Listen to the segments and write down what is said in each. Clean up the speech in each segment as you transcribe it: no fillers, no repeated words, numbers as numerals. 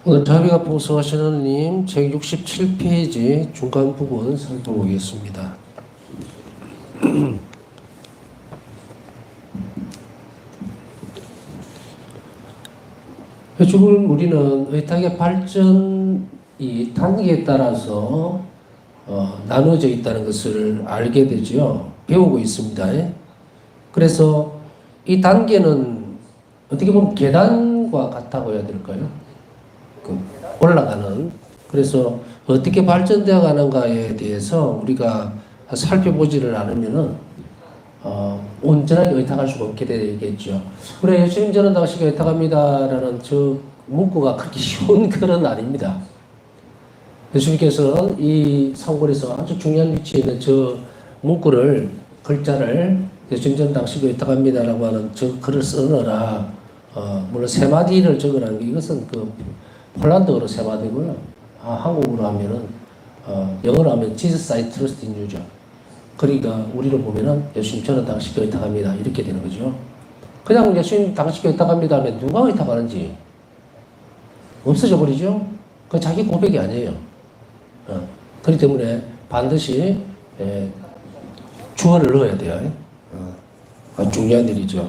오늘 자비가 풍성하시는 님 책 67페이지 중간 부분 살펴보겠습니다. 지금 우리는 의탁의 발전이 단계에 따라서 나누어져 있다는 것을 알게 되죠. 배우고 있습니다. 그래서 이 단계는 어떻게 보면 계단과 같다고 해야 될까요? 올라가는. 그래서 어떻게 발전되어 가는가에 대해서 우리가 살펴보지를 않으면은 온전하게 의탁할 수가 없게 되겠죠. 그래, 예수님 저는 당신에게 의탁합니다라는 저 문구가 그렇게 쉬운 글은 아닙니다. 예수님께서는 이 상권에서 아주 중요한 위치에 있는 저 문구를, 글자를 예수님 저는 당신에게 의탁합니다라고 하는 저 글을 써넣어라. 물론 세 마디를 적으라는 게 이것은 폴란드어로 세 마디고요. 한국어로 하면은 영어로 하면 Jesus I trust in you죠. 그러니까 우리로 보면은 예수님 저는 당신께 의탁합니다 이렇게 되는 거죠. 그냥 예수님 당신께 의탁합니다 하면 누가 의탁하는지 없어져 버리죠. 그 자기 고백이 아니에요. 그렇기 때문에 반드시 주어를 넣어야 돼요. 중요한 일이죠.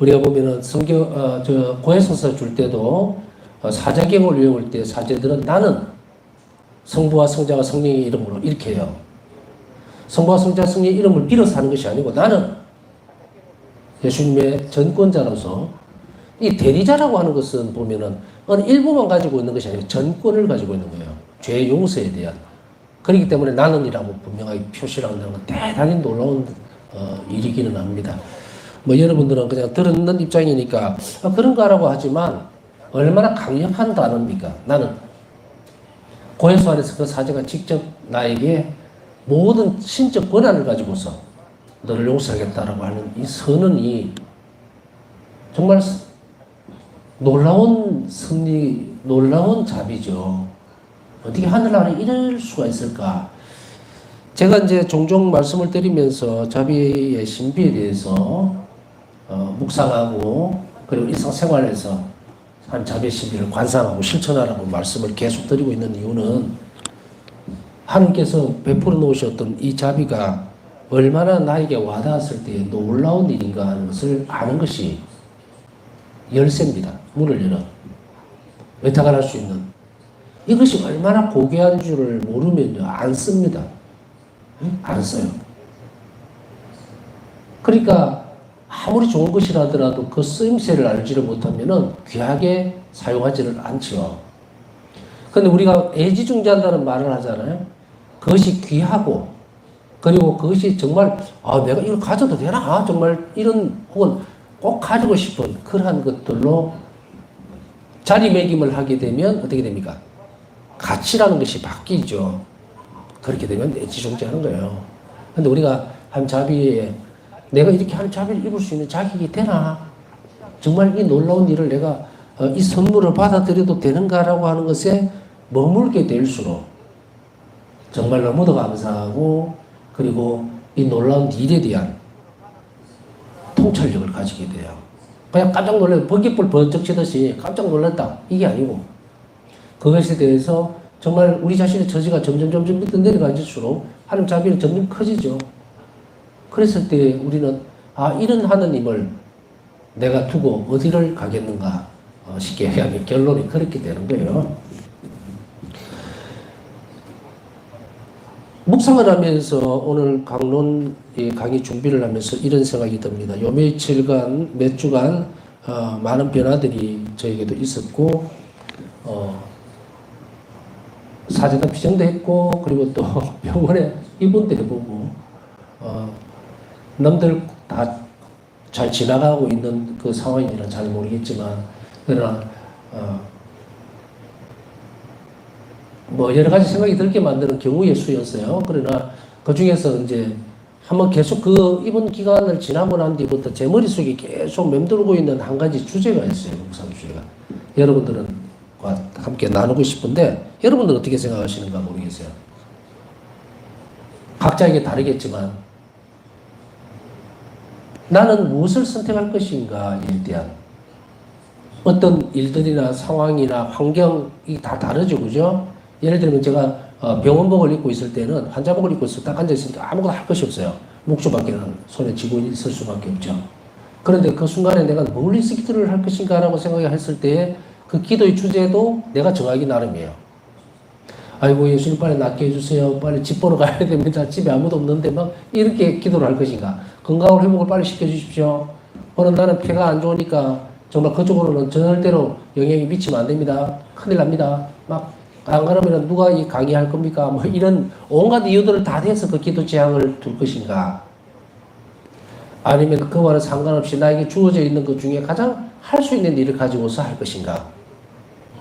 우리가 보면은 성경 고해성서 줄 때도 사자경을 외울 때 사제들은 나는 성부와 성자와 성령의 이름으로 이렇게 해요. 성부와 성자와 성령의 이름을 빌어서 하는 것이 아니고 나는 예수님의 전권자로서, 이 대리자라고 하는 것은 보면은 어느 일부만 가지고 있는 것이 아니고 전권을 가지고 있는 거예요. 죄 용서에 대한. 그렇기 때문에 나는이라고 분명하게 표시를 한다는 건 대단히 놀라운 일이기는 합니다. 여러분들은 그냥 들었는 입장이니까 그런가라고 하지만 얼마나 강력한 단어입니까? 나는 고해서 안에서 그 사제가 직접 나에게 모든 신적 권한을 가지고서 너를 용서하겠다라고 하는 이 선언이 정말 놀라운 승리, 놀라운 자비죠. 어떻게 하늘나라에 이럴 수가 있을까? 제가 이제 종종 말씀을 드리면서 자비의 신비에 대해서 묵상하고 그리고 일상생활에서 한 자비의 신비를 관상하고 실천하라고 말씀을 계속 드리고 있는 이유는 하나님께서 베풀어 놓으셨던 이 자비가 얼마나 나에게 와닿았을 때 놀라운 일인가 하는 것을 아는 것이 열쇠입니다. 문을 열어 의탁을 할 수 있는 이것이 얼마나 고귀한 줄을 모르면요 안 씁니다. 안 써요. 그러니까 아무리 좋은 것이라 하더라도 그 쓰임새를 알지를 못하면은 귀하게 사용하지를 않죠. 근데 우리가 애지중지한다는 말을 하잖아요. 그것이 귀하고, 그리고 그것이 정말, 내가 이걸 가져도 되나? 정말 이런, 혹은 꼭 가지고 싶은 그러한 것들로 자리매김을 하게 되면 어떻게 됩니까? 가치라는 것이 바뀌죠. 그렇게 되면 애지중지하는 거예요. 근데 우리가 한 자비에 내가 이렇게 한 자비를 입을 수 있는 자격이 되나? 정말 이 놀라운 일을 내가 이 선물을 받아들여도 되는가라고 하는 것에 머물게 될수록 정말 너무도 감사하고, 그리고 이 놀라운 일에 대한 통찰력을 가지게 돼요. 그냥 깜짝 놀래 번개불 번쩍 치듯이 깜짝 놀랐다 이게 아니고, 그것에 대해서 정말 우리 자신의 처지가 점점 밑으로 내려갈수록 하나님 자비는 점점 커지죠. 그랬을 때 우리는 이런 하느님을 내가 두고 어디를 가겠는가, 쉽게 얘기하면 결론이 그렇게 되는 거예요. 묵상을 하면서 오늘 강의 준비를 하면서 이런 생각이 듭니다. 요 며칠간, 몇 주간 많은 변화들이 저에게도 있었고, 사제가 피정도 했고, 그리고 또 병원에 입원도 해보고, 남들 다 잘 지나가고 있는 그 상황인지는 잘 모르겠지만, 그러나 여러 가지 생각이 들게 만드는 경우의 수였어요. 그러나 그 중에서 이제 한번 계속 그 입원 기간을 지나고 난 뒤부터 제 머릿속에 계속 맴돌고 있는 한 가지 주제가 있어요. 묵상 주제가. 여러분들과 함께 나누고 싶은데, 여러분들은 어떻게 생각하시는가 모르겠어요. 각자에게 다르겠지만, 나는 무엇을 선택할 것인가에 대한 어떤 일들이나 상황이나 환경이 다 다르죠, 그죠? 예를 들면 제가 병원복을 입고 있을 때는 환자복을 입고 있을 때 딱 앉아있으니까 아무것도 할 것이 없어요. 목줄밖에는 손에 쥐고 있을 수밖에 없죠. 그런데 그 순간에 내가 멀리서 기도를 할 것인가라고 생각했을 때 그 기도의 주제도 내가 정하기 나름이에요. 아이고 예수님 빨리 낫게 해주세요. 빨리 집 보러 가야 됩니다. 집에 아무도 없는데 막 이렇게 기도를 할 것인가. 건강을 회복을 빨리 시켜주십시오. 오늘 나는 폐가 안 좋으니까 정말 그쪽으로는 절대로 영향이 미치면 안 됩니다. 큰일 납니다. 막 안 그러면 누가 이 강의할 겁니까? 뭐 이런 온갖 이유들을 다 대서 그 기도 제약을 둘 것인가. 아니면 그와는 상관없이 나에게 주어져 있는 것 중에 가장 할 수 있는 일을 가지고서 할 것인가.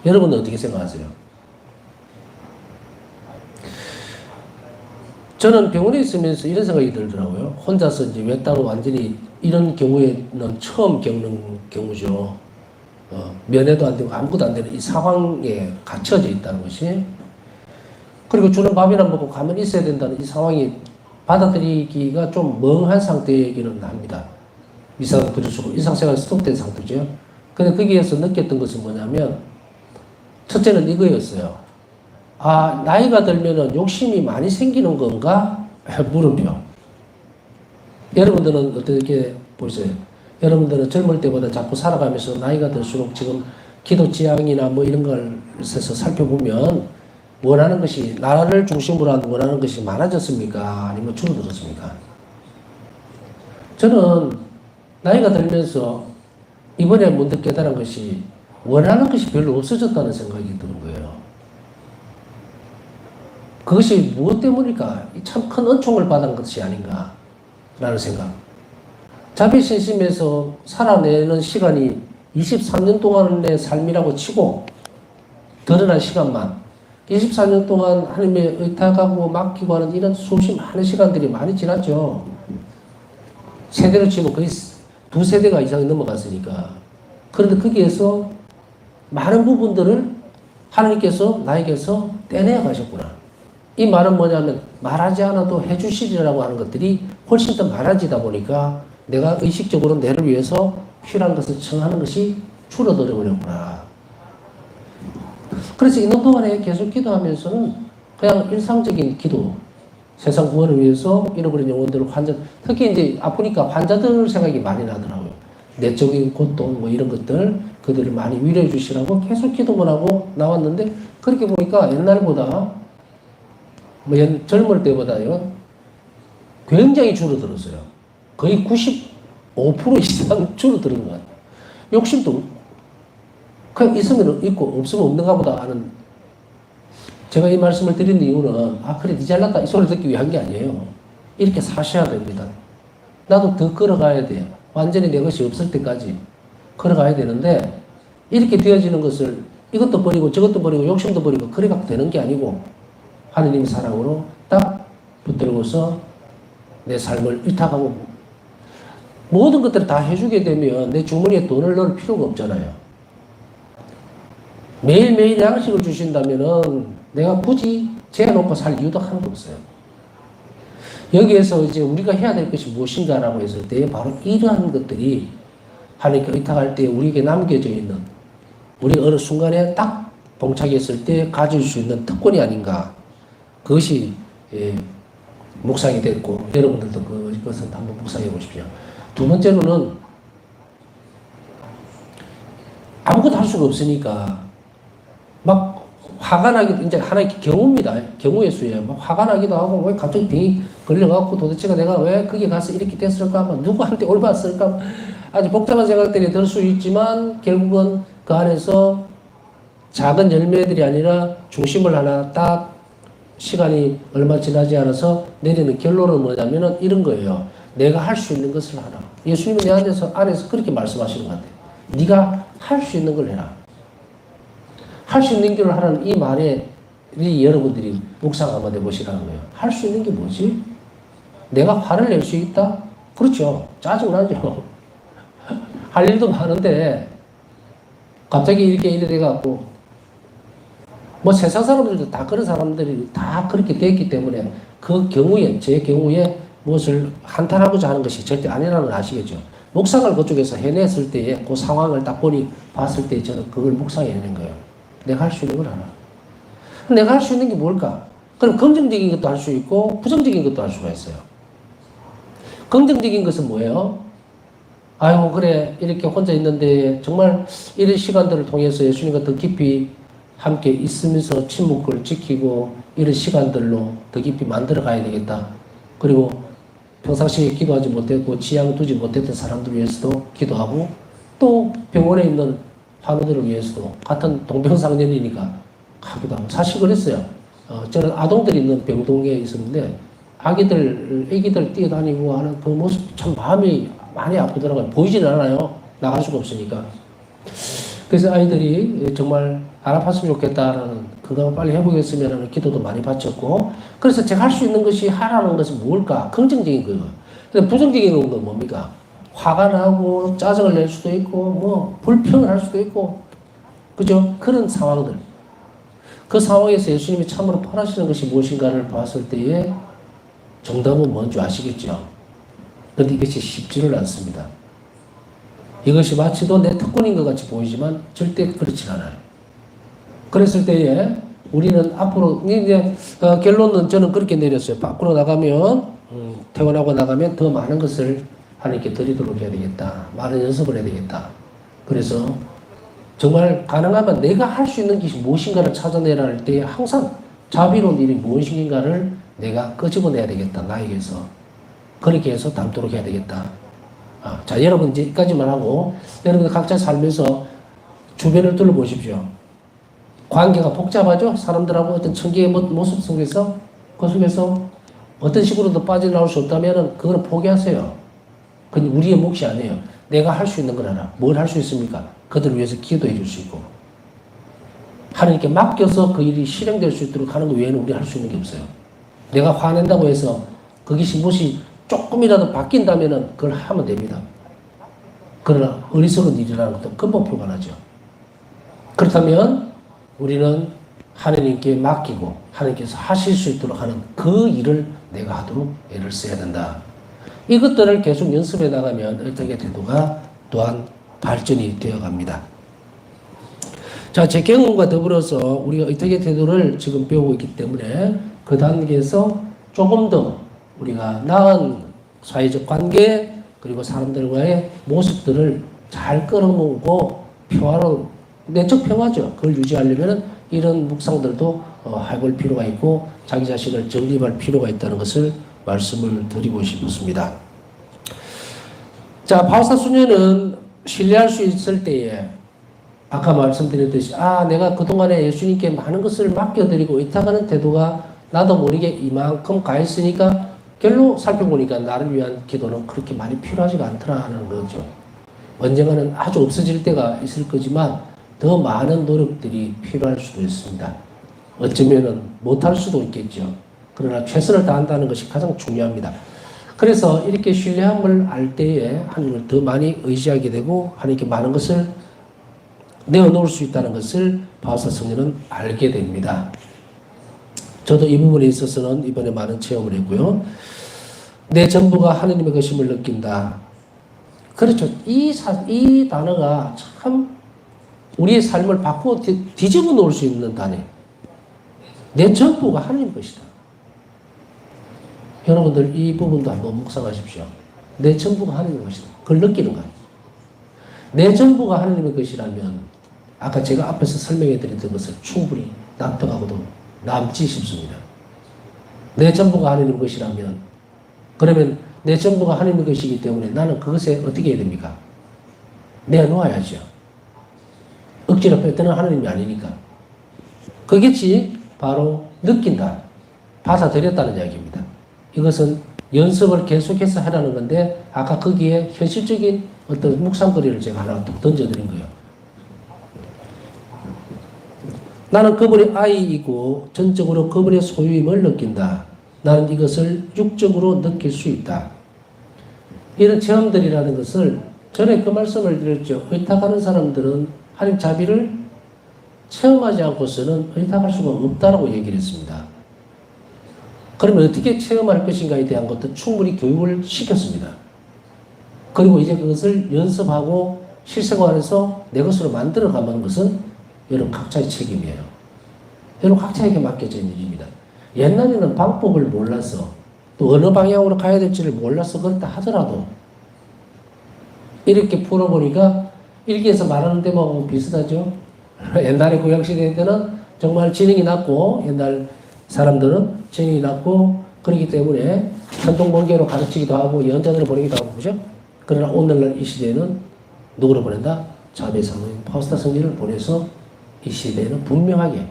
여러분은 어떻게 생각하세요? 저는 병원에 있으면서 이런 생각이 들더라고요. 혼자서 이제 외따로 완전히 이런 경우에는 처음 겪는 경우죠. 면회도 안 되고 아무것도 안 되는 이 상황에 갇혀져 있다는 것이. 그리고 주는 밥이나 먹고 가만히 있어야 된다는 이 상황이 받아들이기가 좀 멍한 상태이기는 합니다. 일상생활 스톱된 상태죠. 근데 거기에서 느꼈던 것은 뭐냐면, 첫째는 이거였어요. 아, 나이가 들면은 욕심이 많이 생기는 건가? 물음표. 여러분들은 어떻게 보세요? 여러분들은 젊을 때보다 자꾸 살아가면서 나이가 들수록 지금 기도 지향이나 뭐 이런 걸 해서 살펴보면 원하는 것이, 나라를 중심으로 한 원하는 것이 많아졌습니까? 아니면 줄어들었습니까? 저는 나이가 들면서 이번에 문득 깨달은 것이 원하는 것이 별로 없어졌다는 생각이 드는 거예요. 그것이 무엇 때문일까? 참 큰 은총을 받은 것이 아닌가 라는 생각. 자비신심에서 살아내는 시간이 23년 동안의 삶이라고 치고 드러난 시간만 24년 동안 하나님의 의탁하고 맡기고 하는 이런 수없이 많은 시간들이 많이 지났죠. 세대로 치면 거의 2세대가 이상이 넘어갔으니까. 그런데 거기에서 많은 부분들을 하나님께서 나에게서 떼내어 가셨구나. 이 말은 뭐냐면 말하지 않아도 해주시리라고 하는 것들이 훨씬 더 많아지다 보니까 내가 의식적으로 내를 위해서 필요한 것을 청하는 것이 줄어들어 버렸구나. 그래서 있는 동안에 계속 기도하면서는 그냥 일상적인 기도, 세상 구원을 위해서 잃어버린 영혼들을 특히 이제 아프니까 환자들 생각이 많이 나더라고요. 내적인 고통 뭐 이런 것들 그들을 많이 위로해 주시라고 계속 기도만 하고 나왔는데, 그렇게 보니까 옛날보다 뭐 젊을 때보다요 굉장히 줄어들었어요. 거의 95% 이상 줄어드는 것 같아요. 욕심도 그냥 있으면 있고 없으면 없는가 보다 하는. 제가 이 말씀을 드리는 이유는 그래 니 잘났다 이 소리를 듣기 위한 게 아니에요. 이렇게 사셔야 됩니다. 나도 더 걸어가야 돼요. 완전히 내 것이 없을 때까지 걸어가야 되는데, 이렇게 되어지는 것을 이것도 버리고 저것도 버리고 욕심도 버리고 그래 갖고 되는 게 아니고 하느님의 사랑으로 딱 붙들고서 내 삶을 일탁하고 모든 것들을 다 해주게 되면 내 주머니에 돈을 넣을 필요가 없잖아요. 매일매일 양식을 주신다면은 내가 굳이 재놓고 살 이유도 하나도 없어요. 여기에서 이제 우리가 해야 될 것이 무엇인가라고 했을 때 바로 이러한 것들이 하나님께 의탁할 때 우리에게 남겨져 있는, 우리 어느 순간에 딱 봉착했을 때 가질 수 있는 특권이 아닌가. 그것이 묵상이 됐고, 여러분들도 그것을 한번 묵상해 보십시오. 두 번째로는 아무것도 할 수가 없으니까 막 화가 나기도, 이제 하나의 경우입니다. 경우의 수예요. 막 화가 나기도 하고, 왜 갑자기 병이 걸려갖고 도대체가 내가 왜 거기 가서 이렇게 됐을까? 막 누구한테 올봤을까? 아주 복잡한 생각들이 들 수 있지만 결국은 그 안에서 작은 열매들이 아니라 중심을 하나 딱 시간이 얼마 지나지 않아서 내리는 결론은 뭐냐면은 이런 거예요. 내가 할 수 있는 것을 하라. 예수님은 내 안에서 그렇게 말씀하시는 것 같아요. 네가 할 수 있는 걸 해라. 할 수 있는 걸 하라는 이 말에 여러분들이 묵상 한번 해보시라는 거예요. 할 수 있는 게 뭐지? 내가 화를 낼 수 있다? 그렇죠. 짜증나죠. 할 일도 많은데 갑자기 이래 돼갖고, 뭐 세상 사람들도 다 그런 사람들이 다 그렇게 됐기 때문에 그 경우에, 제 경우에 무엇을 한탄하고자 하는 것이 절대 아니라는 걸 아시겠죠. 묵상을 그쪽에서 해냈을 때에 그 상황을 딱 보니 봤을 때 저는 그걸 묵상해내는 거예요. 내가 할 수 있는 걸 알아. 내가 할 수 있는 게 뭘까? 그럼 긍정적인 것도 할 수 있고 부정적인 것도 할 수가 있어요. 긍정적인 것은 뭐예요? 아이고 그래 이렇게 혼자 있는데 정말 이런 시간들을 통해서 예수님과 더 깊이 함께 있으면서 친목을 지키고 이런 시간들로 더 깊이 만들어 가야 되겠다. 그리고 평상시에 기도하지 못했고 지향 두지 못했던 사람들을 위해서도 기도하고 또 병원에 있는 환우들을 위해서도 같은 동병상련이니까 하기도 하고 사실 그랬어요. 저는 아동들이 있는 병동에 있었는데 애기들 뛰어다니고 하는 그 모습 참 마음이 많이 아프더라고요. 보이지는 않아요. 나갈 수가 없으니까. 그래서 아이들이 정말 안 아팠으면 좋겠다라는 건강을 빨리 회복했으면 하는 기도도 많이 바쳤고 그래서 제가 할 수 있는 것이 하라는 것은 뭘까? 긍정적인 거예요. 근데 부정적인 건 뭡니까? 화가 나고 짜증을 낼 수도 있고 뭐 불평을 할 수도 있고 그죠? 그런 상황들. 그 상황에서 예수님이 참으로 바라시는 것이 무엇인가를 봤을 때에 정답은 뭔지 아시겠죠? 그런데 이것이 쉽지를 않습니다. 이것이 마치도 내 특권인 것 같이 보이지만 절대 그렇지 않아요. 그랬을 때에 우리는 앞으로 이제 결론은 저는 그렇게 내렸어요. 밖으로 나가면 퇴원하고 나가면 더 많은 것을 하나님께 드리도록 해야 되겠다. 많은 연습을 해야 되겠다. 그래서 정말 가능하면 내가 할 수 있는 것이 무엇인가를 찾아내라 할 때 항상 자비로운 일이 무엇인가를 내가 끄집어내야 되겠다. 나에게서. 그렇게 해서 담도록 해야 되겠다. 자, 여러분 이제 여기까지만 하고 여러분 각자 살면서 주변을 둘러보십시오. 관계가 복잡하죠? 사람들하고 어떤 청기의 모습 속에서 그 속에서 어떤 식으로도 빠져나올 수 없다면 그걸 포기하세요. 그건 우리의 몫이 아니에요. 내가 할 수 있는 걸 알아. 뭘 할 수 있습니까? 그들을 위해서 기도해 줄 수 있고 하나님께 맡겨서 그 일이 실행될 수 있도록 하는 것 외에는 우리 할 수 있는 게 없어요. 내가 화낸다고 해서 그것이 무엇이 조금이라도 바뀐다면 그걸 하면 됩니다. 그러나 어리석은 일이라는 것도 금방 불가능하죠. 그렇다면 우리는 하나님께 맡기고 하나님께서 하실 수 있도록 하는 그 일을 내가 하도록 애를 써야 된다. 이것들을 계속 연습해 나가면 의탁의 태도가 또한 발전이 되어 갑니다. 자, 제 경험과 더불어서 우리가 의탁의 태도를 지금 배우고 있기 때문에 그 단계에서 조금 더 우리가 나은 사회적 관계 그리고 사람들과의 모습들을 잘 끌어모으고 평화로 내적 평화죠. 그걸 유지하려면 이런 묵상들도 해볼 필요가 있고 자기 자신을 정립할 필요가 있다는 것을 말씀을 드리고 싶습니다. 자, 바오사 수녀는 신뢰할 수 있을 때에 아까 말씀드렸듯이 내가 그동안에 예수님께 많은 것을 맡겨드리고 의탁하는 태도가 나도 모르게 이만큼 가 있으니까 결로 살펴보니까 나를 위한 기도는 그렇게 많이 필요하지가 않더라 하는 거죠. 언젠가는 아주 없어질 때가 있을 거지만 더 많은 노력들이 필요할 수도 있습니다. 어쩌면은 못할 수도 있겠죠. 그러나 최선을 다한다는 것이 가장 중요합니다. 그래서 이렇게 신뢰함을 알 때에 하나님을 더 많이 의지하게 되고 하나님께 많은 것을 내어놓을 수 있다는 것을 바오사 성녀는 알게 됩니다. 저도 이 부분에 있어서는 이번에 많은 체험을 했고요. 내 전부가 하나님의 것임을 느낀다. 그렇죠. 이 단어가 참 우리의 삶을 바꾸어 뒤집어 놓을 수 있는 단어예요. 내 전부가 하나님의 것이다. 여러분들 이 부분도 한번 묵상하십시오. 내 전부가 하나님의 것이다. 그걸 느끼는 거예요. 내 전부가 하나님의 것이라면 아까 제가 앞에서 설명해 드렸던 것을 충분히 납득하고도 남지 싶습니다. 내 전부가 하나님의 것이라면 그러면 내 전부가 하나님의 것이기 때문에 나는 그것에 어떻게 해야 됩니까? 내놓아야죠. 억지로 뺐더니 하나님이 아니니까. 그것이 바로 느낀다. 받아들였다는 이야기입니다. 이것은 연습을 계속해서 하라는 건데 아까 거기에 현실적인 어떤 묵상거리를 제가 하나 또 던져드린 거예요. 나는 그분의 아이이고 전적으로 그분의 소유임을 느낀다. 나는 이것을 육적으로 느낄 수 있다. 이런 체험들이라는 것을 전에 그 말씀을 드렸죠. 의탁하는 사람들은 하나님 자비를 체험하지 않고서는 의탁할 수가 없다라고 얘기를 했습니다. 그러면 어떻게 체험할 것인가에 대한 것도 충분히 교육을 시켰습니다. 그리고 이제 그것을 연습하고 실생활에서 내 것으로 만들어가는 것은 여러분 각자의 책임이에요. 여러분 각자에게 맡겨져 있는 일입니다. 옛날에는 방법을 몰라서 또 어느 방향으로 가야 될지를 몰라서 그렇다 하더라도 이렇게 풀어보니까 일기에서 말하는 데하고 비슷하죠. 옛날에 구약시대 때는 정말 지능이 낮고 옛날 사람들은 지능이 낮고 그렇기 때문에 천둥번개로 가르치기도 하고 예언자들을 보내기도 하고 그죠? 그러나 오늘날 이 시대에는 누구를 보낸다? 자베 성인 파우스타 성인을 보내서 이 시대에는 분명하게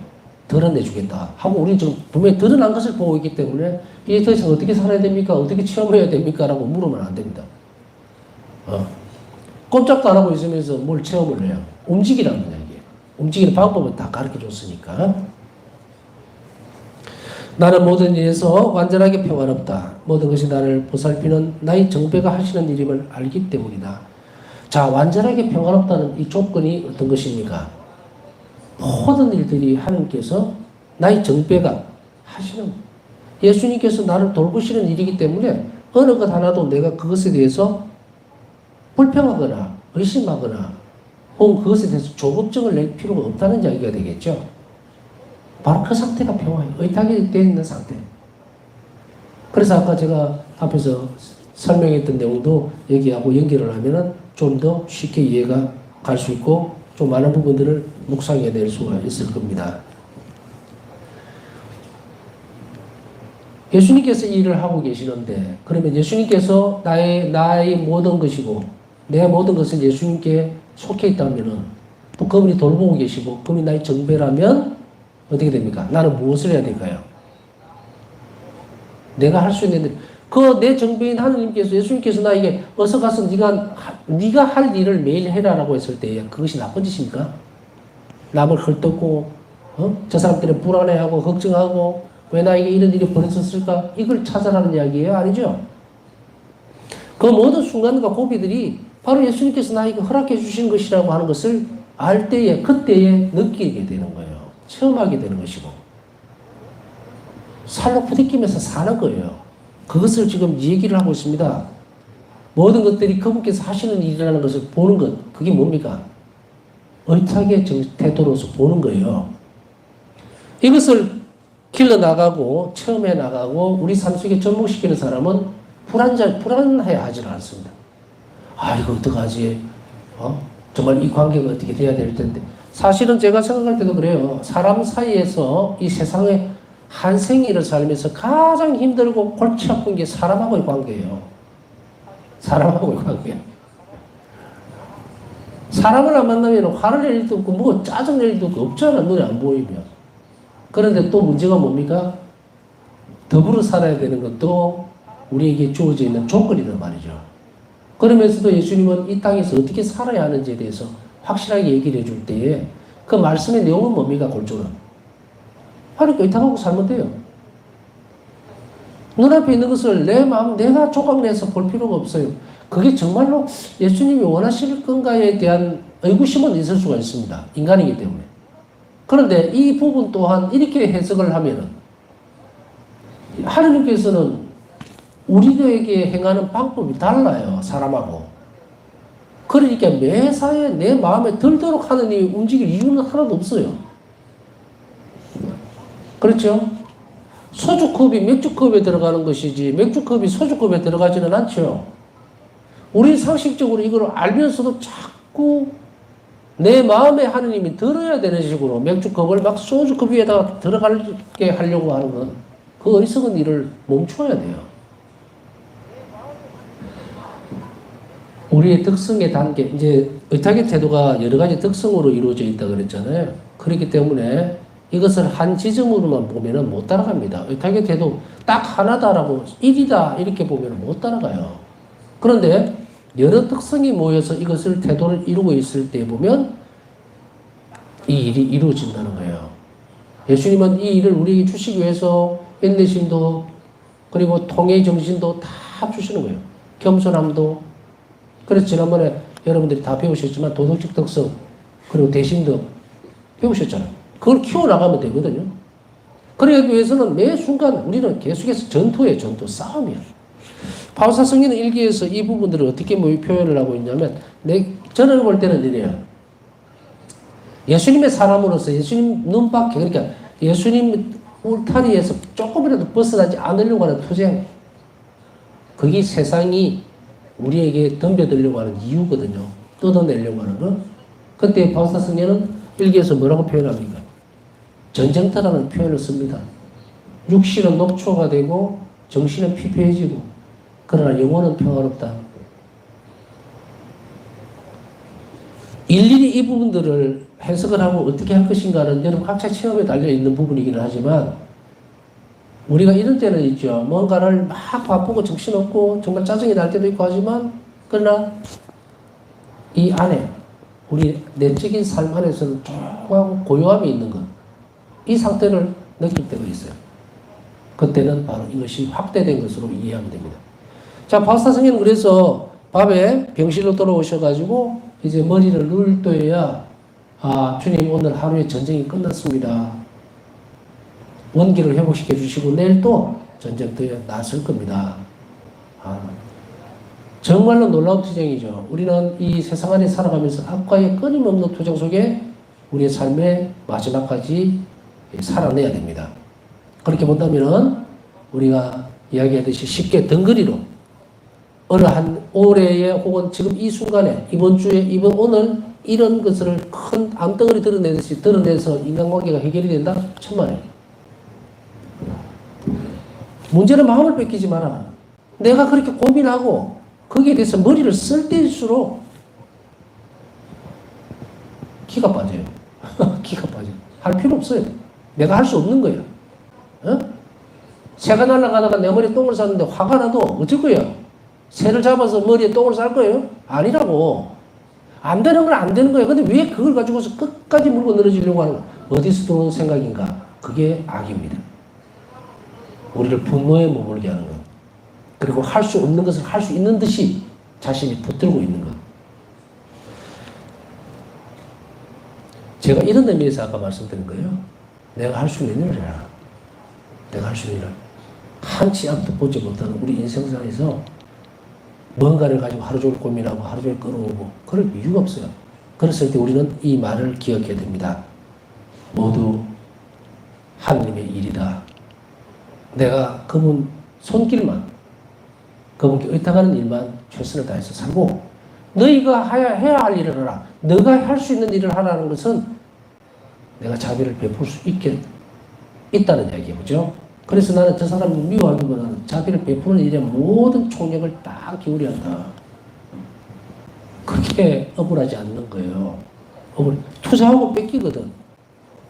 드러내주겠다 하고 우리는 지금 분명히 드러난 것을 보고 있기 때문에 이제 더 이상 어떻게 살아야 됩니까? 어떻게 체험해야 됩니까? 라고 물으면 안 됩니다. 꼼짝도 안 하고 있으면서 뭘 체험을 해요? 움직이라는 거야 이게. 움직이는 방법은 다 가르쳐 줬으니까. 나는 모든 일에서 완전하게 평안없다. 모든 것이 나를 보살피는 나의 정배가 하시는 일임을 알기 때문이다. 자, 완전하게 평안없다는 이 조건이 어떤 것입니까? 모든 일들이 하나님께서 나의 정배가 하시는 예수님께서 나를 돌보시는 일이기 때문에 어느 것 하나도 내가 그것에 대해서 불평하거나 의심하거나 혹은 그것에 대해서 조급증을 낼 필요가 없다는 이야기가 되겠죠. 바로 그 상태가 평화예요. 의탁이 되어 있는 상태. 그래서 아까 제가 앞에서 설명했던 내용도 얘기하고 연결을 하면은 좀 더 쉽게 이해가 갈 수 있고 좀 많은 부분들을 묵상해 낼 수가 있을 겁니다. 예수님께서 이 일을 하고 계시는데 그러면 예수님께서 나의 모든 것이고 내 모든 것은 예수님께 속해 있다면은 또 그분이 돌보고 계시고 그분이 나의 정배라면 어떻게 됩니까? 나는 무엇을 해야 될까요? 내가 할 수 있는 그 내 정배인 하느님께서 예수님께서 나에게 어서 가서 네가 할 일을 매일 해라라고 했을 때 그것이 나쁜 짓입니까? 남을 헐뜯고 저 사람 때문에 불안해하고 걱정하고 왜 나에게 이런 일이 벌어졌을까? 이걸 찾아라는 이야기예요? 아니죠? 그 모든 순간과 고비들이 바로 예수님께서 나에게 허락해 주신 것이라고 하는 것을 알 때에 그때에 느끼게 되는 거예요. 체험하게 되는 것이고 살로 부딪히면서 사는 거예요. 그것을 지금 얘기를 하고 있습니다. 모든 것들이 그분께서 하시는 일이라는 것을 보는 것 그게 뭡니까? 의탁의 태도로서 보는 거예요. 이것을 길러 나가고 체험해 나가고 우리 삶 속에 접목시키는 사람은 불안해 하지는 않습니다. 아 이거 어떡하지? 정말 이 관계가 어떻게 돼야 될 텐데 사실은 제가 생각할 때도 그래요. 사람 사이에서 이 세상에 한 생일을 살면서 가장 힘들고 골치 아픈 게 사람하고의 관계예요. 사람하고의 관계예요. 사람을 안 만나면 화를 낼 일도 없고 뭐 짜증 낼 일도 없잖아. 눈에 안 보이면. 그런데 또 문제가 뭡니까? 더불어 살아야 되는 것도 우리에게 주어져 있는 조건이란 말이죠. 그러면서도 예수님은 이 땅에서 어떻게 살아야 하는지에 대해서 확실하게 얘기를 해줄 때에 그 말씀의 내용은 뭡니까? 골조는 하나님께 의탁하고 살면 돼요. 눈앞에 있는 것을 내 마음 내가 조각내서 볼 필요가 없어요. 그게 정말로 예수님이 원하실 건가에 대한 의구심은 있을 수가 있습니다. 인간이기 때문에. 그런데 이 부분 또한 이렇게 해석을 하면은 하나님께서는 우리에게 행하는 방법이 달라요. 사람하고. 그러니까 매사에 내 마음에 들도록 하느님이 움직일 이유는 하나도 없어요. 그렇죠? 소주컵이 맥주컵에 들어가는 것이지 맥주컵이 소주컵에 들어가지는 않죠. 우리 상식적으로 이걸 알면서도 자꾸 내 마음에 하느님이 들어야 되는 식으로 맥주컵을 막 소주컵 위에다가 들어가게 하려고 하는 건 그 어리석은 일을 멈춰야 돼요. 우리의 덕성의 단계, 이제 의탁의 태도가 여러 가지 덕성으로 이루어져 있다 그랬잖아요. 그렇기 때문에 이것을 한 지점으로만 보면은 못 따라갑니다. 의탁의 태도 딱 하나다라고 1이다 이렇게 보면은 못 따라가요. 그런데 여러 특성이 모여서 이것을 태도를 이루고 있을 때 보면 이 일이 이루어진다는 거예요. 예수님은 이 일을 우리에게 주시기 위해서 인내심도 그리고 통의 정신도 다 주시는 거예요. 겸손함도. 그래서 지난번에 여러분들이 다 배우셨지만 도덕적 특성 그리고 대신도 배우셨잖아요. 그걸 키워나가면 되거든요. 그러기 위해서는 매 순간 우리는 계속해서 전투예요. 전투, 싸움이에요. 바울사 성경은 일기에서 이 부분들을 어떻게 표현을 하고 있냐면, 저는 볼 때는 이래요. 예수님의 사람으로서 예수님 눈밖에, 그러니까 예수님 울타리에서 조금이라도 벗어나지 않으려고 하는 투쟁, 그게 세상이 우리에게 덤벼들려고 하는 이유거든요. 뜯어내려고 하는 거. 그때 바울사 성경은 일기에서 뭐라고 표현합니까? 전쟁터라는 표현을 씁니다. 육신은 녹초가 되고 정신은 피폐해지고 그러나 영혼은 평화롭다. 일일이 이 부분들을 해석을 하고 어떻게 할 것인가는 여러분 각자 체험에 달려있는 부분이기는 하지만 우리가 이런 때는 있죠. 뭔가를 막 바쁘고 정신없고 정말 짜증이 날 때도 있고 하지만 그러나 이 안에 우리 내적인 삶 안에서는 조용하고 고요함이 있는 것, 이 상태를 느낄 때가 있어요. 그때는 바로 이것이 확대된 것으로 이해하면 됩니다. 자, 바울사 성경은 그래서 밤에 병실로 돌아오셔가지고 이제 머리를 누울 때야 주님 오늘 하루의 전쟁이 끝났습니다. 원기를 회복시켜 주시고 내일 또 전쟁터에 나설 겁니다. 정말로 놀라운 투쟁이죠. 우리는 이 세상 안에 살아가면서 악과의 끊임없는 투쟁 속에 우리의 삶의 마지막까지 살아내야 됩니다. 그렇게 본다면 우리가 이야기하듯이 쉽게 덩그리로 어느 한 올해에 혹은 지금 이 순간에 이번 주에 오늘 이런 것을 큰 암덩어리 드러내듯이 드러내서 인간관계가 해결이 된다? 천만에. 문제는 마음을 뺏기지 마라. 내가 그렇게 고민하고 거기에 대해서 머리를 쓸 때일수록 기가 빠져요. 기가 빠져요. 할 필요 없어요. 내가 할 수 없는 거야. 어? 새가 날아가다가 내 머리에 똥을 쌌는데 화가 나도 어쩔 거야? 새를 잡아서 머리에 똥을 쌀 거예요? 아니라고. 안 되는 건 안 되는 거야. 근데 왜 그걸 가지고서 끝까지 물고 늘어지려고 하는 거야? 어디서 들어오는 생각인가? 그게 악입니다. 우리를 분노에 머물게 하는 것. 그리고 할 수 없는 것을 할 수 있는 듯이 자신이 붙들고 있는 것. 제가 이런 의미에서 아까 말씀드린 거예요. 내가 할 수 있는 일을 해라. 내가 할 수 있는 일을. 한치 앞도 보지 못하는 우리 인생상에서 뭔가를 가지고 하루 종일 고민하고 하루 종일 끌어오고 그럴 이유가 없어요. 그랬을 때 우리는 이 말을 기억해야 됩니다. 모두 하나님의 일이다. 내가 그분 손길만, 그분께 의탁하는 일만 최선을 다해서 살고 너희가 해야 할 일을 하라. 너가 할 수 있는 일을 하라는 것은 내가 자비를 베풀 수 있다는 이야기예요. 그죠? 그래서 나는 저 사람을 미워하기보다는 자비를 베푸는 일에 모든 총력을 딱 기울여야 한다. 그게 억울하지 않는 거예요. 투자하고 뺏기거든.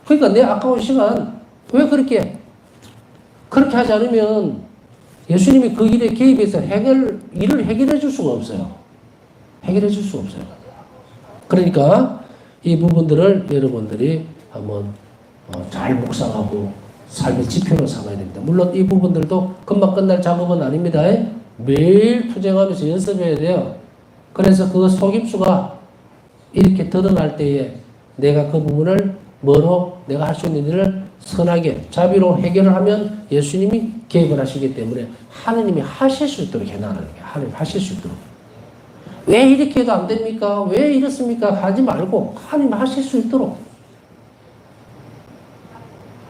그러니까 내 아까운 시간 왜 그렇게 하지 않으면 예수님이 그 일에 개입해서 일을 해결해 줄 수가 없어요. 해결해 줄 수가 없어요. 그러니까 이 부분들을 여러분들이 한번 잘 묵상하고 삶의 지표로 삼아야 됩니다. 물론 이 부분들도 금방 끝날 작업은 아닙니다. 매일 투쟁하면서 연습해야 돼요. 그래서 그 속임수가 이렇게 드러날 때에 내가 그 부분을 내가 할 수 있는 일을 선하게 자비로 해결을 하면 예수님이 개입을 하시기 때문에 하느님이 하실 수 있도록 해나가는 거예요. 하느님 하실 수 있도록. 왜 이렇게 해도 안 됩니까? 왜 이렇습니까? 하지 말고 하느님 하실 수 있도록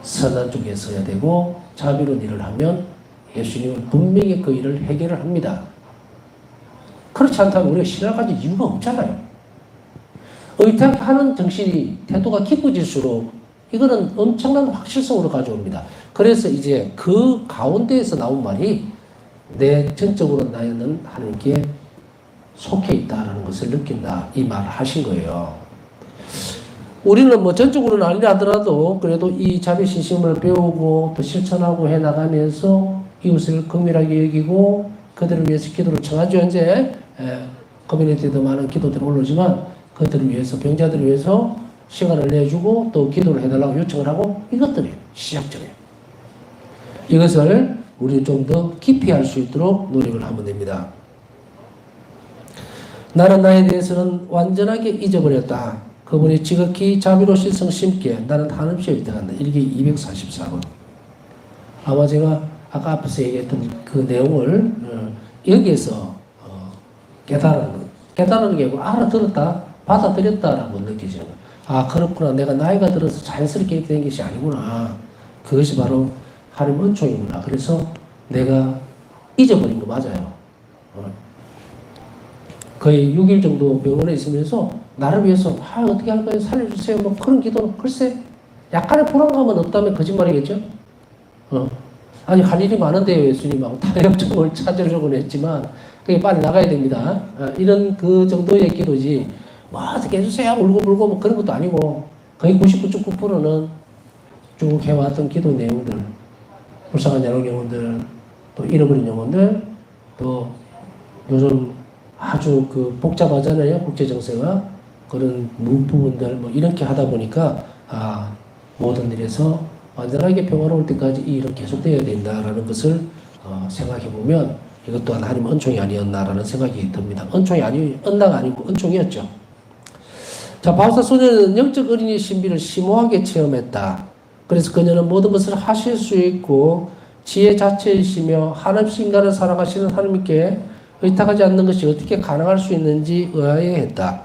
선한 쪽에 서야 되고 자비로운 일을 하면 예수님은 분명히 그 일을 해결을 합니다. 그렇지 않다면 우리가 신앙을 가질 이유가 없잖아요. 의탁하는 정신이 태도가 깊어질수록 이거는 엄청난 확실성으로 가져옵니다. 그래서 이제 그 가운데에서 나온 말이 내 전적으로 나는 하나님께 속해 있다는 것을 느낀다. 이 말을 하신 거예요. 우리는 뭐 전적으로는 아니라 하더라도 그래도 이 자비신심을 배우고 또 실천하고 해나가면서 이웃을 긍휼하게 여기고 그들을 위해서 기도를 청하죠. 현재 커뮤니티에도 많은 기도들이 올라오지만 그들을 위해서 병자들을 위해서 시간을 내주고 또 기도를 해달라고 요청을 하고 이것들이 시작점이에요. 이것을 우리 좀 더 깊이 할 수 있도록 노력을 하면 됩니다. 나는 나에 대해서는 완전하게 잊어버렸다. 그분이 지극히 자비로우신 성심께 나는 한없이 의탁한다. 일기 244번. 아마 제가 아까 앞에서 얘기했던 그 내용을 여기에서 깨달은 게 아니고 알아들었다, 받아들였다라고 느끼지는 거예요. 아, 그렇구나. 내가 나이가 들어서 자연스럽게 이렇게 된 것이 아니구나. 그것이 바로 하나님 은총이구나. 그래서 내가 잊어버린 거 맞아요. 거의 6일 정도 병원에 있으면서 나를 위해서 어떻게 할까요? 살려주세요. 뭐 그런 기도는 글쎄 약간의 불안감은 없다면 거짓말이겠죠. 아니 할 일이 많은데요, 예수님하고 타협점을 찾으려고는 했지만 그게 빨리 나가야 됩니다. 이런 그 정도의 기도지 뭐 어떻게 해주세요 울고 불고 뭐 그런 것도 아니고 거의 99.9%는 쭉 해왔던 기도 내용들, 불쌍한 야동 영혼들, 또 잃어버린 영혼들, 또 요즘 아주 그 복잡하잖아요, 국제 정세가. 그런 부분들 뭐 이렇게 하다 보니까 모든 일에서 완전하게 평화로울 때까지 이 일은 계속되어야 된다라는 것을 생각해 보면 이것 또한 하나님 은총이 아니었나라는 생각이 듭니다. 은나가 아니고 은총이었죠. 자, 바울사 소녀는 영적 어린이의 신비를 심오하게 체험했다. 그래서 그녀는 모든 것을 하실 수 있고 지혜 자체이시며 한없이 인간을 사랑하시는 하나님께 의탁하지 않는 것이 어떻게 가능할 수 있는지 의아해했다.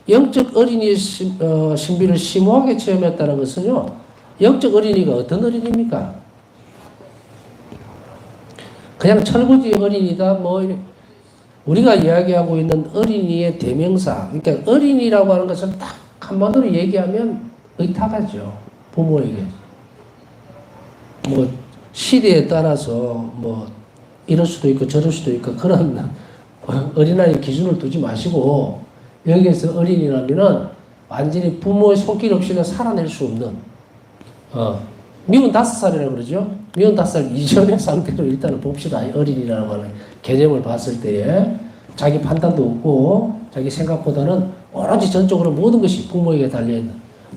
영적 어린이의 신비를 심오하게 체험했다는 것은요, 영적 어린이가 어떤 어린이입니까? 그냥 철부지 어린이다, 뭐, 우리가 이야기하고 있는 어린이의 대명사, 그러니까 어린이라고 하는 것을 딱 한마디로 얘기하면 의탁하죠, 부모에게. 뭐, 시대에 따라서 뭐, 이럴 수도 있고 저럴 수도 있고 그런 어린아이 기준을 두지 마시고, 여기에서 어린이라면은 완전히 부모의 손길 없이는 살아낼 수 없는, 미운 5살이라고 그러죠. 미운 5살 이전의 상태로 일단은 봅시다. 어린이라고 하는 개념을 봤을 때에 자기 판단도 없고 자기 생각보다는 오로지 전적으로 모든 것이 부모에게 달려있는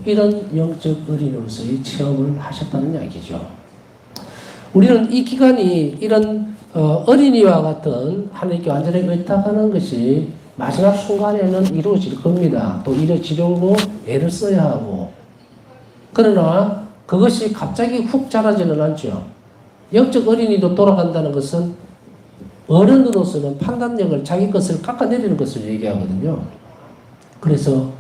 이런 영적 어린이로서의 체험을 하셨다는 이야기죠. 우리는 이 기간이 이런 어린이와 같은 하나님께 완전히 의탁하는 것이 마지막 순간에는 이루어질 겁니다. 또 이루어지려고 애를 써야 하고. 그러나 그것이 갑자기 훅 자라지는 않죠. 영적 어린이도 돌아간다는 것은 어른으로서는 판단력을 자기 것을 깎아내리는 것을 얘기하거든요. 그래서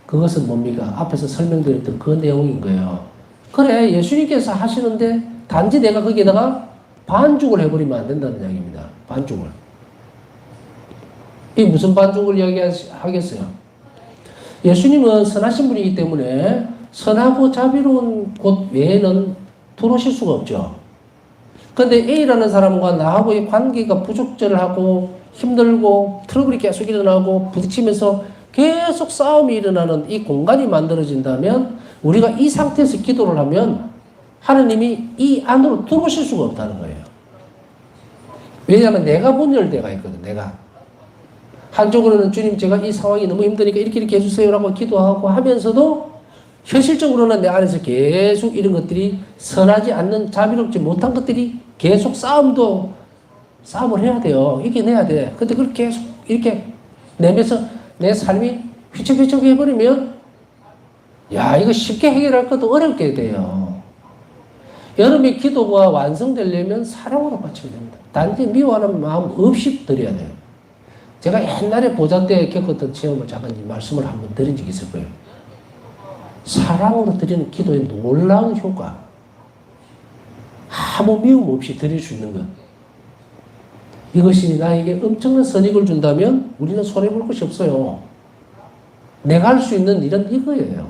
그것은 뭡니까? 앞에서 설명드렸던 그 내용인 거예요. 그래, 예수님께서 하시는데 단지 내가 거기에다가 반죽을 해버리면 안 된다는 이야기입니다. 반죽을. 이 무슨 반죽을 이야기하겠어요? 예수님은 선하신 분이기 때문에 선하고 자비로운 곳 외에는 들어오실 수가 없죠. 그런데 A라는 사람과 나하고의 관계가 부적절하고 힘들고 트러블이 계속 일어나고 부딪히면서 계속 싸움이 일어나는 이 공간이 만들어진다면 우리가 이 상태에서 기도를 하면 하느님이 이 안으로 들어오실 수가 없다는 거예요. 왜냐하면 내가 분열되어 있거든. 내가. 한쪽으로는 주님 제가 이 상황이 너무 힘드니까 이렇게 해주세요라고 기도하고 하면서도 현실적으로는 내 안에서 계속 이런 것들이 선하지 않는 자비롭지 못한 것들이 계속 싸움을 해야 돼요. 이겨내야 돼. 근데 그걸 계속 이렇게 내면서 내 삶이 휘청휘청 해버리면 야, 이거 쉽게 해결할 것도 어렵게 돼요. 여러분의 기도가 완성되려면 사랑으로 바쳐야 됩니다. 단지 미워하는 마음 없이 드려야 돼요. 제가 옛날에 보좌 때 겪었던 체험을 잠깐 말씀을 한번 드린 적이 있을 거예요. 사랑으로 드리는 기도의 놀라운 효과. 아무 미움 없이 드릴 수 있는 것. 이것이 나에게 엄청난 선익을 준다면 우리는 손해볼 것이 없어요. 내가 할 수 있는 일은 이거예요.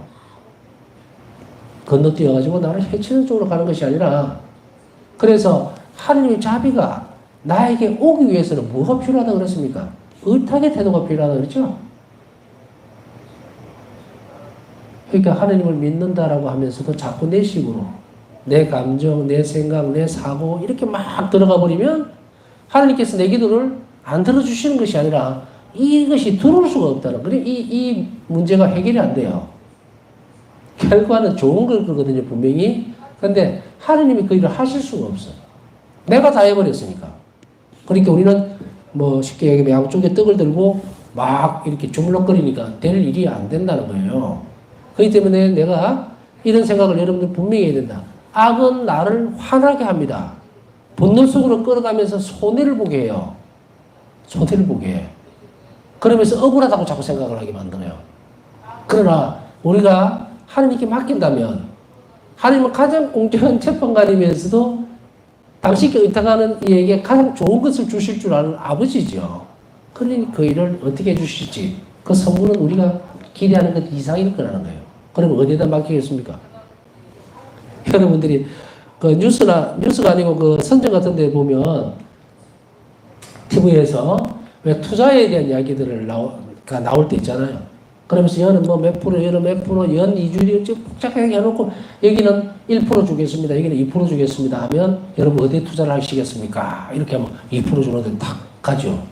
건너뛰어가지고 나를 해치는 쪽으로 가는 것이 아니라, 그래서 하나님의 자비가 나에게 오기 위해서는 뭐가 필요하다고 그랬습니까? 의탁의 태도가 필요하다고 그랬죠? 그러니까 하나님을 믿는다라고 하면서도 자꾸 내 식으로 내 감정, 내 생각, 내 사고 이렇게 막 들어가 버리면 하나님께서 내 기도를 안 들어주시는 것이 아니라 이것이 들어올 수가 없다는 거예요. 이 문제가 해결이 안 돼요. 결과는 좋은 걸 거거든요, 분명히. 근데 하나님이 그 일을 하실 수가 없어요. 내가 다 해버렸으니까. 그러니까 우리는 뭐 쉽게 얘기하면 양쪽에 떡을 들고 막 이렇게 주물럭거리니까 될 일이 안 된다는 거예요. 그렇기 때문에 내가 이런 생각을 여러분들 분명히 해야 된다. 악은 나를 화나게 합니다. 본능 속으로 끌어가면서 손해를 보게 해요. 손해를 보게 해. 그러면서 억울하다고 자꾸 생각을 하게 만들어요. 그러나 우리가 하나님께 맡긴다면 하나님은 가장 공정한 재판관이면서도 당신께 의탁하는 이에게 가장 좋은 것을 주실 줄 아는 아버지죠. 그러니 그 일을 어떻게 해주실지 그 선물은 우리가 기대하는 것 이상일 거라는 거예요. 그러면 어디에다 맡기겠습니까? 여러분들이 그 뉴스가 아니고 그 선정 같은 데 보면 TV에서 왜 투자에 대한 이야기들을 나올 때 있잖아요. 그러면서 연은 뭐 몇 프로, 연은 몇 프로, 연 이주율이 복잡하게 해놓고 여기는 1% 주겠습니다. 여기는 2% 주겠습니다. 하면 여러분 어디에 투자를 하시겠습니까? 이렇게 하면 2% 주는데 딱 가죠.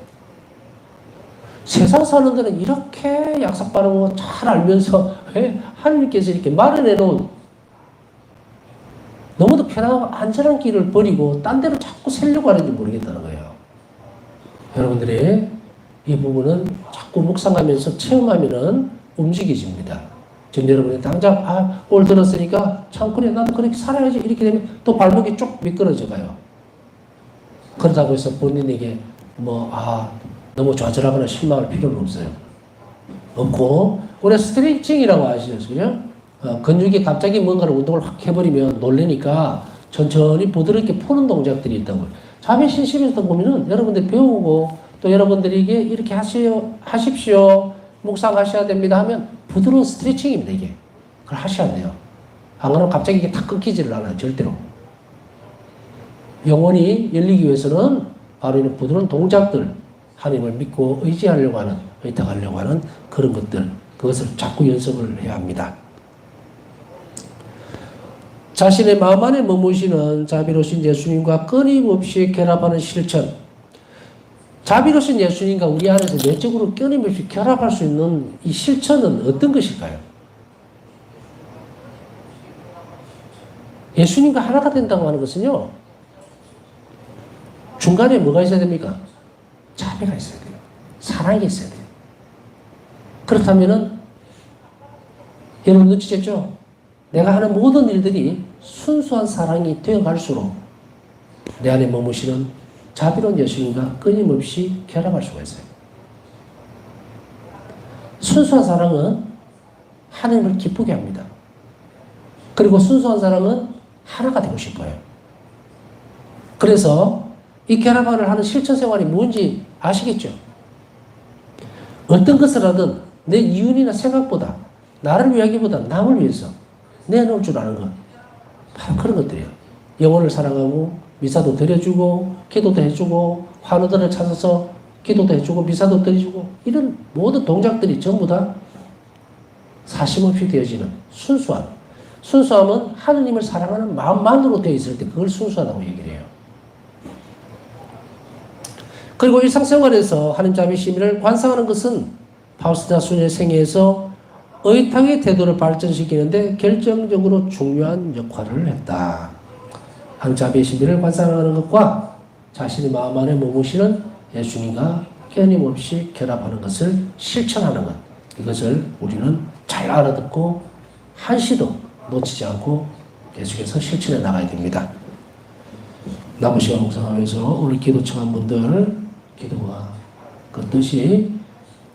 세상 사는 데는 이렇게 약삭 빠르고 잘 알면서 왜 하나님께서 이렇게 마련해 놓은 너무도 편하고 안전한 길을 버리고 딴 데로 자꾸 세려고 하는지 모르겠다는 거예요. 여러분들이 이 부분은 자꾸 묵상하면서 체험하면은 움직여집니다. 지금 여러분이 당장 올 들었으니까 참 그래 나도 그렇게 살아야지 이렇게 되면 또 발목이 쭉 미끄러져 가요. 그렇다고 해서 본인에게 너무 좌절하거나 실망할 필요는 없어요. 없고 우리가 스트레칭이라고 아시죠? 근육이 갑자기 뭔가를 운동을 확 해버리면 놀래니까 천천히 부드럽게 푸는 동작들이 있다고요. 자비신심에서 보면은 여러분들 배우고 또 여러분들에게 이렇게 하십시오. 묵상하셔야 됩니다 하면 부드러운 스트레칭입니다, 이게. 그걸 하셔야 돼요. 안 그러면 갑자기 이게 탁 끊기지를 않아요, 절대로. 영혼이 열리기 위해서는 바로 이런 부드러운 동작들, 하나님을 믿고 의지하려고 하는, 의탁하려고 하는 그런 것들, 그것을 자꾸 연습을 해야 합니다. 자신의 마음 안에 머무시는 자비로우신 예수님과 끊임없이 결합하는 실천. 자비로우신 예수님과 우리 안에서 내적으로 끊임없이 결합할 수 있는 이 실천은 어떤 것일까요? 예수님과 하나가 된다고 하는 것은요, 중간에 뭐가 있어야 됩니까? 자비가 있어야 돼요. 사랑이 있어야 돼요. 그렇다면은, 여러분 눈치챘죠? 내가 하는 모든 일들이 순수한 사랑이 되어갈수록 내 안에 머무시는 자비로운 예수님과 끊임없이 결합할 수가 있어요. 순수한 사랑은 하나님을 기쁘게 합니다. 그리고 순수한 사랑은 하나가 되고 싶어요. 그래서 이 결합을 하는 실천 생활이 뭔지 아시겠죠? 어떤 것을 하든 내 이윤이나 생각보다 나를 위하기보다 남을 위해서 내놓을 줄 아는 것. 바로 그런 것들이에요. 영혼을 사랑하고 미사도 드려주고 기도도 해주고 환우들을 찾아서 기도도 해주고 미사도 드려주고 이런 모든 동작들이 전부 다 사심없이 되어지는 순수함은 하느님을 사랑하는 마음만으로 되어 있을 때 그걸 순수하다고 얘기를 해요. 그리고 일상생활에서 하나님 자비의 심의를 관상하는 것은 파우스타 수녀의 생애에서 의탁의 태도를 발전시키는데 결정적으로 중요한 역할을 했다. 하나님 자비의 신비를 관상하는 것과 자신의 마음 안에 머무시는 예수님과 끊임없이 결합하는 것을 실천하는 것. 이것을 우리는 잘 알아듣고 한시도 놓치지 않고 계속해서 실천해 나가야 됩니다. 남은 시간 묵상하면서 오늘 기도 청한 분들 기도가 그 뜻이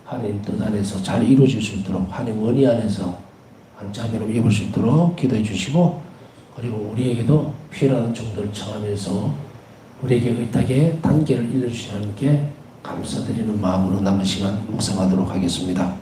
하나님 뜻 안에서 잘 이루어질 수 있도록 하나님 원의 안에서 한 자비로 입을 수 있도록 기도해 주시고 그리고 우리에게도 필요한 정도를 청하면서 우리에게 의탁의 단계를 일러주시는 하나님께 감사드리는 마음으로 남은 시간 묵상하도록 하겠습니다.